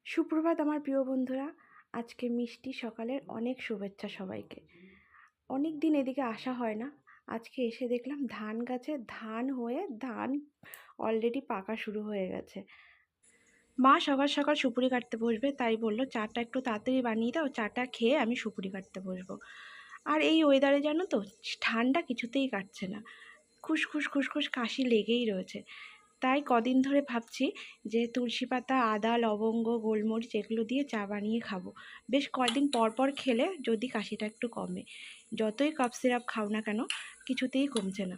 সুপ্রভাত আমার প্রিয় বন্ধুরা। আজকে মিষ্টি সকালের অনেক শুভেচ্ছা সবাইকে। অনেক দিন এদিকে আসা হয় না। আজকে এসে দেখলাম ধান গাছে ধান হয়ে ধান অলরেডি পাকা শুরু হয়ে গেছে। মা সকাল সকাল সুপুরি কাটতে বসবে, তাই বলল চাটা একটু তাড়াতাড়ি বানিয়ে দাও, চাটা খেয়ে আমি সুপুরি কাটতে বসবো। আর এই ওয়েদারে জানো তো, ঠান্ডা কিছুতেই কাটছে না। খুসখুস খুসখুস কাশি লেগেই রয়েছে। তাই কদিন ধরে ভাবছি যে তুলসী পাতা, আদা, লবঙ্গ, গোলমরিচ এগুলো দিয়ে চা বানিয়ে খাবো। বেশ কয়েকদিন পর পর খেলে যদি কাশিটা একটু কমে। যতই কাপ সিরাপ খাও না কেন, কিছুতেই কমছে না।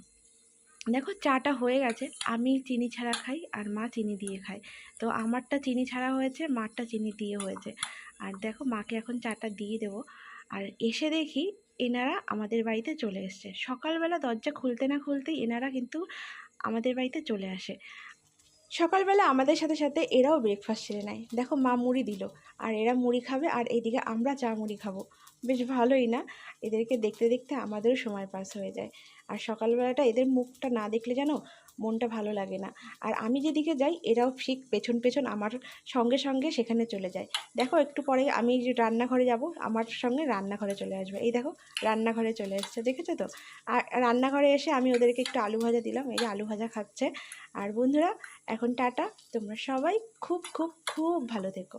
দেখো চাটা হয়ে গেছে। আমি চিনি ছাড়া খাই আর মা চিনি দিয়ে খায়। তো আমারটা চিনি ছাড়া হয়েছে, মারটা চিনি দিয়ে হয়েছে। আর দেখো মাকে এখন চাটা দিয়ে দেবো। আর এসে দেখি এনারা আমাদের বাড়িতে চলে এসছে। সকালবেলা দরজা খুলতে না খুলতেই এনারা কিন্তু আমাদের বাড়িতে চলে আসে। সকালবেলা আমাদের সাথে সাথে এরাও ব্রেকফাস্ট সেরে নেয়। দেখো মা মুড়ি দিল, আর এরা মুড়ি খাবে আর এদিকে আমরা চা মুড়ি খাবো। বেশ ভালোই না? এদেরকে দেখতে দেখতে আমাদেরও সময় পাস হয়ে যায়। আর সকালবেলাটা এদের মুখটা না দেখলে যেন মনটা ভালো লাগে না। আর আমি যেদিকে যাই এরাও ঠিক পেছন পেছন আমার সঙ্গে সঙ্গে সেখানে চলে যায়। দেখো একটু পরে আমি যে রান্নাঘরে যাব, আমার সঙ্গে রান্নাঘরে চলে আসবে। এই দেখো রান্নাঘরে চলে এসছে, দেখেছো তো? আর রান্নাঘরে এসে আমি ওদেরকে একটু আলু ভাজা দিলাম, এই যে আলু ভাজা খাচ্ছে। আর বন্ধুরা, এখন টাটা। তোমরা সবাই খুব খুব খুব ভালো থেকো।